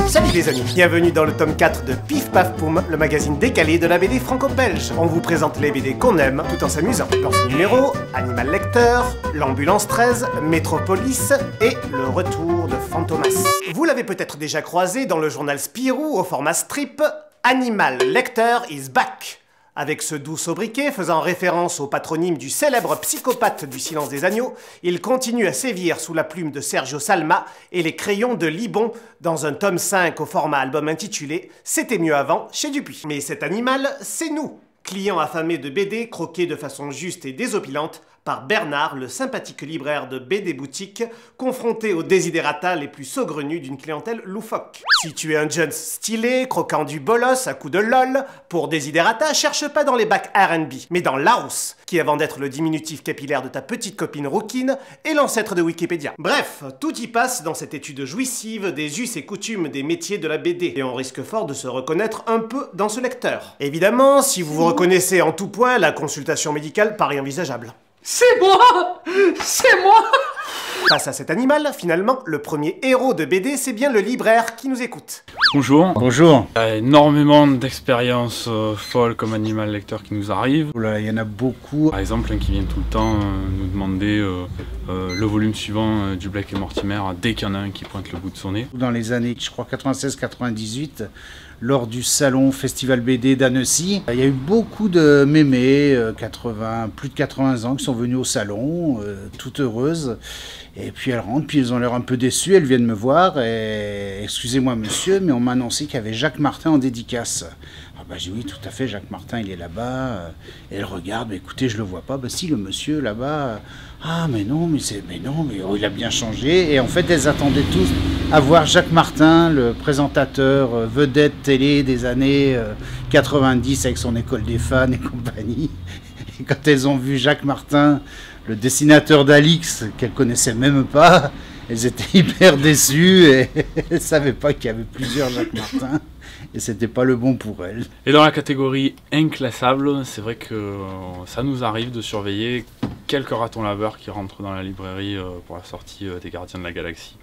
Salut les amis, bienvenue dans le tome 4 de Pif Paf Poum, le magazine décalé de la BD franco-belge. On vous présente les BD qu'on aime tout en s'amusant. Dans ce numéro, Animal Lecteur, l'Ambulance 13, Métropolis et le retour de Fantomas. Vous l'avez peut-être déjà croisé dans le journal Spirou au format strip, Animal Lecteur is back. Avec ce doux sobriquet faisant référence au patronyme du célèbre psychopathe du Silence des Agneaux, il continue à sévir sous la plume de Sergio Salma et les crayons de Libon dans un tome 5 au format album intitulé « C'était mieux avant » chez Dupuis. Mais cet animal, c'est nous, clients affamés de BD croqués de façon juste et désopilante par Bernard, le sympathique libraire de BD boutique, confronté aux désidératas les plus saugrenus d'une clientèle loufoque. Si tu es un jeune stylé, croquant du bolos à coups de lol, pour désidérata, cherche pas dans les bacs R&B, mais dans Larousse, qui avant d'être le diminutif capillaire de ta petite copine rouquine, est l'ancêtre de Wikipédia. Bref, tout y passe dans cette étude jouissive des us et coutumes des métiers de la BD, et on risque fort de se reconnaître un peu dans ce lecteur. Évidemment, si vous vous reconnaissez en tout point, la consultation médicale paraît envisageable. C'est moi! C'est moi! Face à cet animal, finalement, le premier héros de BD, c'est bien le libraire qui nous écoute. Bonjour. Bonjour. Il y a énormément d'expériences folles comme animal lecteur qui nous arrivent. Oula, il y en a beaucoup. Par exemple, un qui vient tout le temps nous demander le volume suivant du Black et Mortimer dès qu'il y en a un qui pointe le bout de son nez. Dans les années, je crois, 96-98, lors du salon Festival BD d'Annecy, il y a eu beaucoup de mémés, plus de 80 ans, qui sont venus au salon, toutes heureuses. Et puis elles rentrent, puis elles ont l'air un peu déçues, elles viennent me voir et « Excusez-moi monsieur, mais on m'a annoncé qu'il y avait Jacques Martin en dédicace. » Ah bah j'ai dit oui, tout à fait, Jacques Martin, il est là-bas. Et elles regardent, bah, écoutez, je le vois pas. Bah si, le monsieur là-bas. Ah mais non, mais oh, il a bien changé. Et en fait, elles attendaient tous à voir Jacques Martin, le présentateur vedette télé des années 90 avec son école des fans et compagnie. Et quand elles ont vu Jacques Martin, le dessinateur d'Alix, qu'elles connaissaient même pas, elles étaient hyper déçues et elles ne savaient pas qu'il y avait plusieurs Jacques Martin et c'était pas le bon pour elles. Et dans la catégorie inclassable, c'est vrai que ça nous arrive de surveiller quelques ratons laveurs qui rentrent dans la librairie pour la sortie des Gardiens de la Galaxie,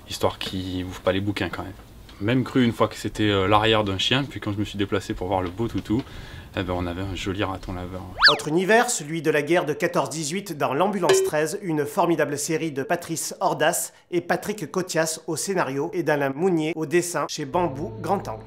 histoire qu'ils n'ouvrent pas les bouquins quand même. Même cru une fois que c'était l'arrière d'un chien, puis quand je me suis déplacé pour voir le beau toutou, eh ben on avait un joli raton laveur. Autre univers, celui de la guerre de 14-18 dans l'Ambulance 13, une formidable série de Patrice Ordas et Patrick Cotias au scénario et d'Alain Mounier au dessin chez Bambou Grand Angle.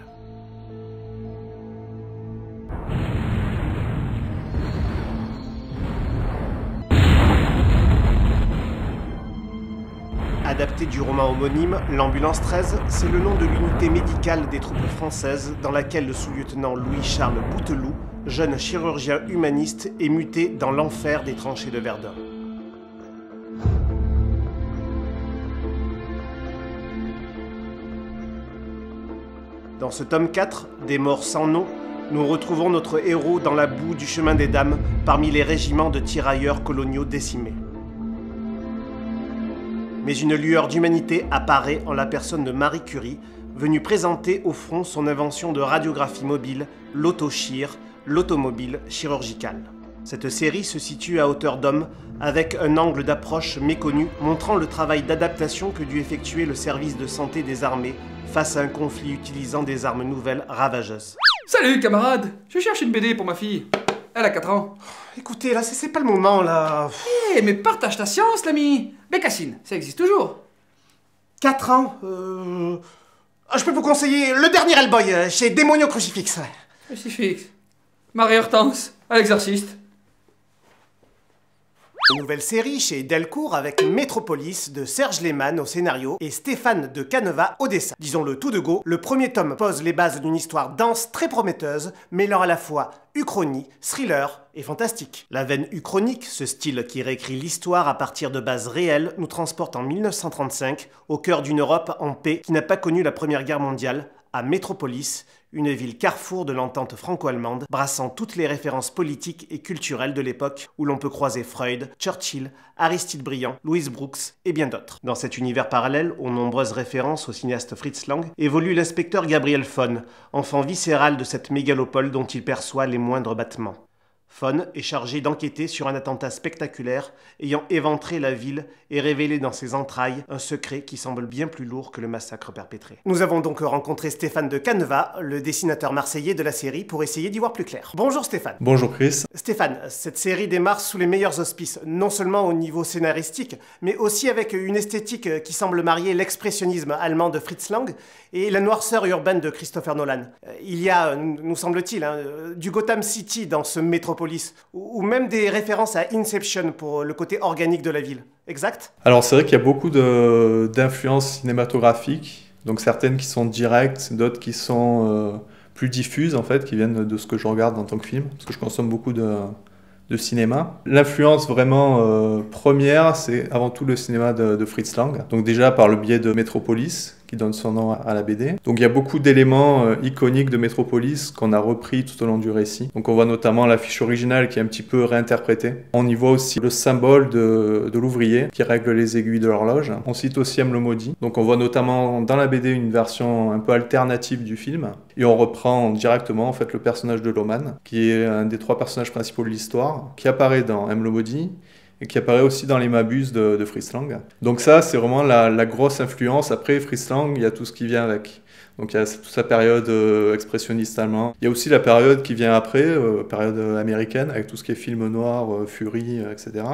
Adapté du roman homonyme, l'Ambulance 13, c'est le nom de l'unité médicale des troupes françaises dans laquelle le sous-lieutenant Louis-Charles Bouteloup, jeune chirurgien humaniste, est muté dans l'enfer des tranchées de Verdun. Dans ce tome 4, Des morts sans nom, nous retrouvons notre héros dans la boue du chemin des dames parmi les régiments de tirailleurs coloniaux décimés. Mais une lueur d'humanité apparaît en la personne de Marie Curie, venue présenter au front son invention de radiographie mobile, l'autochir, l'automobile chirurgicale. Cette série se situe à hauteur d'homme, avec un angle d'approche méconnu, montrant le travail d'adaptation que dut effectuer le service de santé des armées face à un conflit utilisant des armes nouvelles ravageuses. Salut camarade, je cherche une BD pour ma fille. Elle a 4 ans. Écoutez, là, c'est pas le moment, là. Eh, mais partage ta science, l'ami. Bécassine, ça existe toujours. 4 ans je peux vous conseiller le dernier Hellboy, chez Démonio Crucifix. Crucifix. Marie Hortense, à l'exorciste. Une nouvelle série chez Delcourt avec Métropolis de Serge Lehmann au scénario et Stéphane de Caneva au dessin. Disons-le tout de go, le premier tome pose les bases d'une histoire dense très prometteuse, mêlant à la fois uchronie, thriller et fantastique. La veine uchronique, ce style qui réécrit l'histoire à partir de bases réelles, nous transporte en 1935 au cœur d'une Europe en paix qui n'a pas connu la Première Guerre mondiale, à Métropolis, une ville carrefour de l'entente franco-allemande, brassant toutes les références politiques et culturelles de l'époque où l'on peut croiser Freud, Churchill, Aristide Briand, Louise Brooks et bien d'autres. Dans cet univers parallèle, aux nombreuses références au cinéaste Fritz Lang, évolue l'inspecteur Gabriel Fon, enfant viscéral de cette mégalopole dont il perçoit les moindres battements. Fawn est chargé d'enquêter sur un attentat spectaculaire ayant éventré la ville et révélé dans ses entrailles un secret qui semble bien plus lourd que le massacre perpétré. Nous avons donc rencontré Stéphane de Caneva, le dessinateur marseillais de la série, pour essayer d'y voir plus clair. Bonjour Stéphane. Bonjour Chris. Stéphane, cette série démarre sous les meilleurs auspices, non seulement au niveau scénaristique, mais aussi avec une esthétique qui semble marier l'expressionnisme allemand de Fritz Lang et la noirceur urbaine de Christopher Nolan. Il y a, nous semble-t-il, du Gotham City dans ce Metropolis, ou même des références à Inception pour le côté organique de la ville. Exact ? Alors c'est vrai qu'il y a beaucoup d'influences cinématographiques, donc certaines qui sont directes, d'autres qui sont plus diffuses en fait, qui viennent de ce que je regarde en tant que film, parce que je consomme beaucoup de cinéma. L'influence vraiment première, c'est avant tout le cinéma de Fritz Lang, donc déjà par le biais de Metropolis, qui donne son nom à la BD. Donc il y a beaucoup d'éléments iconiques de Metropolis qu'on a repris tout au long du récit. Donc on voit notamment l'affiche originale qui est un petit peu réinterprétée. On y voit aussi le symbole de l'ouvrier qui règle les aiguilles de l'horloge. On cite aussi M. le Maudit. Donc on voit notamment dans la BD une version un peu alternative du film. Et on reprend directement en fait le personnage de Loman, qui est un des 3 personnages principaux de l'histoire, qui apparaît dans M. le Maudit, et qui apparaît aussi dans les Mabus de Fritz Lang. Donc ça, c'est vraiment la grosse influence. Après, Fritz Lang, il y a tout ce qui vient avec. Donc il y a toute sa période expressionniste allemand. Il y a aussi la période qui vient après, période américaine, avec tout ce qui est film noir, Fury, etc.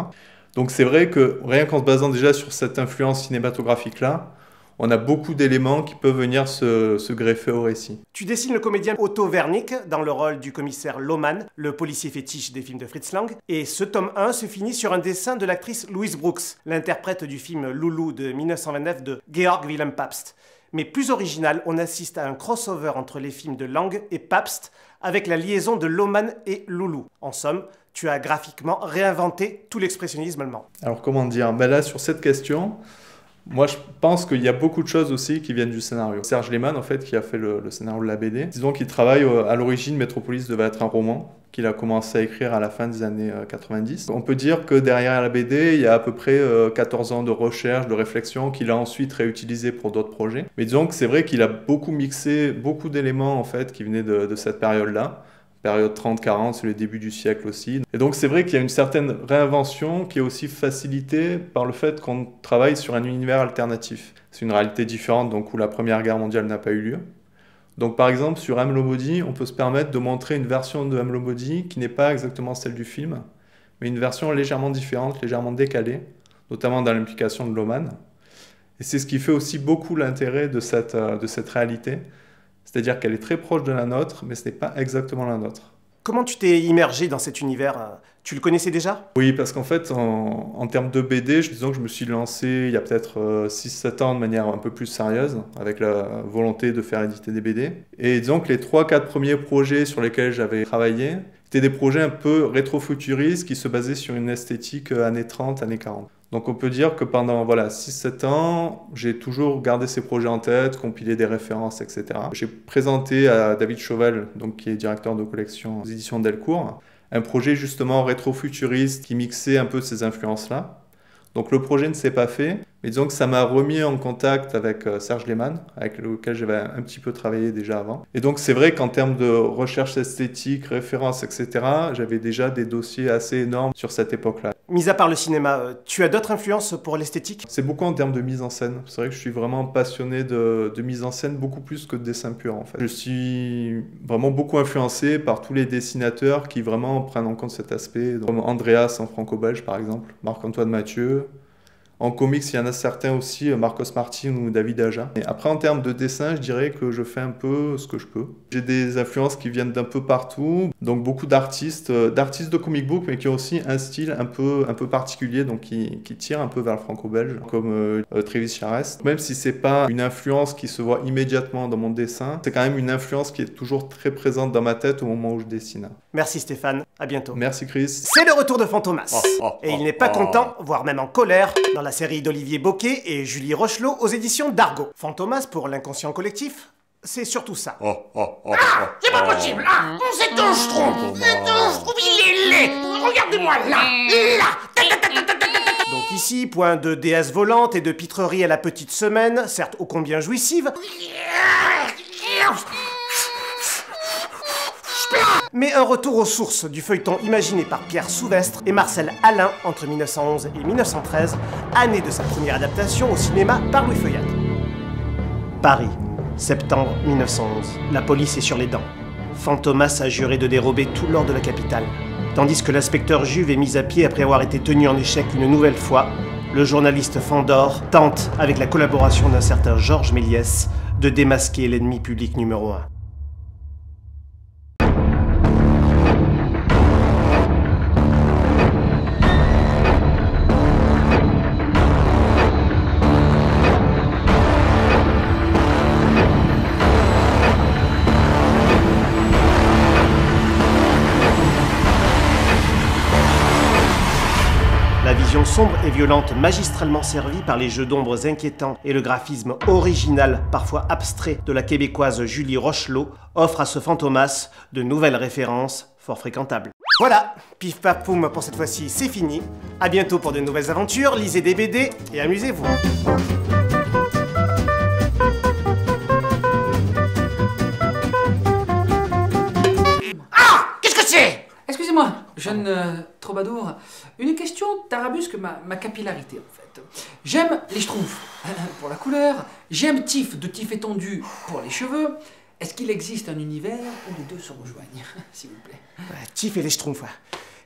Donc c'est vrai que rien qu'en se basant déjà sur cette influence cinématographique-là, on a beaucoup d'éléments qui peuvent venir se greffer au récit. Tu dessines le comédien Otto Wernick dans le rôle du commissaire Loman, le policier fétiche des films de Fritz Lang, et ce tome 1 se finit sur un dessin de l'actrice Louise Brooks, l'interprète du film Loulou de 1929 de Georg Wilhelm Pabst. Mais plus original, on assiste à un crossover entre les films de Lang et Pabst, avec la liaison de Loman et Loulou. En somme, tu as graphiquement réinventé tout l'expressionnisme allemand. Alors comment dire ? Ben là, sur cette question, moi, je pense qu'il y a beaucoup de choses aussi qui viennent du scénario. Serge Lehmann, en fait, qui a fait le scénario de la BD, disons qu'il travaille à l'origine, Metropolis devait être un roman qu'il a commencé à écrire à la fin des années 90. On peut dire que derrière la BD, il y a à peu près 14 ans de recherche, de réflexion qu'il a ensuite réutilisé pour d'autres projets. Mais disons que c'est vrai qu'il a beaucoup mixé beaucoup d'éléments en fait qui venaient de cette période-là. Période 30-40, c'est le début du siècle aussi. Et donc c'est vrai qu'il y a une certaine réinvention qui est aussi facilitée par le fait qu'on travaille sur un univers alternatif. C'est une réalité différente, donc où la Première Guerre mondiale n'a pas eu lieu. Donc par exemple, sur M. le Maudit, on peut se permettre de montrer une version de M. le Maudit qui n'est pas exactement celle du film, mais une version légèrement différente, légèrement décalée, notamment dans l'implication de Loman. Et c'est ce qui fait aussi beaucoup l'intérêt de cette réalité. C'est-à-dire qu'elle est très proche de la nôtre, mais ce n'est pas exactement la nôtre. Comment tu t'es immergé dans cet univers ? Tu le connaissais déjà ? Oui, parce qu'en fait, en termes de BD, disons que je me suis lancé il y a peut-être 6-7 ans de manière un peu plus sérieuse, avec la volonté de faire éditer des BD. Et disons que les 3-4 premiers projets sur lesquels j'avais travaillé, c'était des projets un peu rétro-futuristes qui se basaient sur une esthétique années 30, années 40. Donc on peut dire que pendant 6-7 ans, j'ai toujours gardé ces projets en tête, compilé des références, etc. J'ai présenté à David Chauvel, donc, qui est directeur de collection aux éditions Delcourt, un projet justement rétro-futuriste qui mixait un peu ces influences-là. Donc le projet ne s'est pas fait, mais disons que ça m'a remis en contact avec Serge Lehmann, avec lequel j'avais un petit peu travaillé déjà avant. Et donc c'est vrai qu'en termes de recherche esthétique, références, etc., j'avais déjà des dossiers assez énormes sur cette époque-là. Mis à part le cinéma, tu as d'autres influences pour l'esthétique ? C'est beaucoup en termes de mise en scène. C'est vrai que je suis vraiment passionné de mise en scène, beaucoup plus que de dessin pur en fait. Je suis vraiment beaucoup influencé par tous les dessinateurs qui vraiment prennent en compte cet aspect, comme Andreas en franco-belge par exemple, Marc-Antoine Mathieu. En comics, il y en a certains aussi, Marcos Martin ou David Aja. Et après, en termes de dessin, je dirais que je fais un peu ce que je peux. J'ai des influences qui viennent d'un peu partout, donc beaucoup d'artistes de comic book, mais qui ont aussi un style un peu particulier, donc qui tire un peu vers le franco-belge, comme Travis Charest. Même si c'est pas une influence qui se voit immédiatement dans mon dessin, c'est quand même une influence qui est toujours très présente dans ma tête au moment où je dessine. Merci Stéphane, à bientôt. Merci Chris. C'est le retour de Fantomas. Et il n'est pas content, voire même en colère, dans la série d'Olivier Bocquet et Julie Rochelot aux éditions d'Argo. Fantomas, pour l'inconscient collectif, c'est surtout ça. C'est pas possible, là. C'est un schtroumpf. Il est laid. Regardez-moi là. Donc ici, point de déesse volante et de pitrerie à la petite semaine, certes ô combien jouissive. plat. Mais un retour aux sources du feuilleton imaginé par Pierre Souvestre et Marcel Alain entre 1911 et 1913, année de sa première adaptation au cinéma par Louis Feuillade. Paris, septembre 1911. La police est sur les dents. Fantomas a juré de dérober tout l'or de la capitale. Tandis que l'inspecteur Juve est mis à pied après avoir été tenu en échec une nouvelle fois, le journaliste Fandor tente, avec la collaboration d'un certain Georges Méliès, de démasquer l'ennemi public numéro 1. La vision sombre et violente magistralement servie par les jeux d'ombres inquiétants et le graphisme original, parfois abstrait, de la québécoise Julie Rochelot offre à ce Fantomas de nouvelles références fort fréquentables. Voilà, Pif Paf Poum pour cette fois-ci, c'est fini. À bientôt pour de nouvelles aventures, lisez des BD et amusez-vous. Ah, qu'est-ce que c'est? Excusez-moi, jeune troubadour. Une question tarabusque ma capillarité, en fait. J'aime les schtroumpfs pour la couleur, j'aime Tiff de Tiff étendu pour les cheveux. Est-ce qu'il existe un univers où les deux se rejoignent, s'il vous plaît? Ouais, Tiff et les Schtroumpfs. Ouais.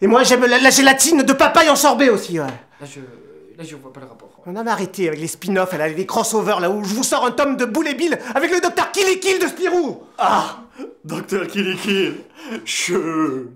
Et moi j'aime la gélatine de papaye en sorbet aussi. Ouais. Là, je vois pas le rapport. On en a arrêté avec les spin-offs, les crossovers là où je vous sors un tome de Boule et Bill avec le docteur Killy Kill de Spirou. Ah, Docteur Killy Kill, je